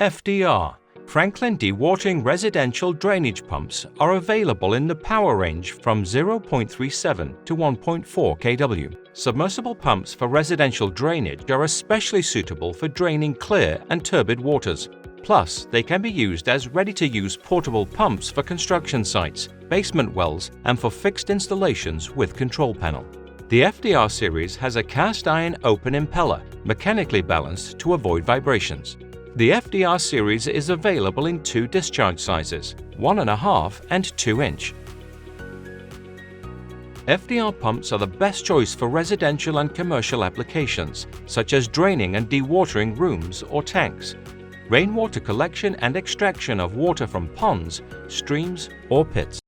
FDR Franklin Dewatering residential drainage pumps are available in the power range from 0.37 to 1.4 kW. Submersible pumps for residential drainage are especially suitable for draining clear and turbid waters. Plus, they can be used as ready-to-use portable pumps for construction sites, basement wells, and for fixed installations with control panel. The FDR Series has a cast iron open impeller, mechanically balanced to avoid vibrations. The FDR Series is available in two discharge sizes, 1.5 and 2 inch. FDR pumps are the best choice for residential and commercial applications, such as draining and dewatering rooms or tanks, rainwater collection and extraction of water from ponds, streams, or pits.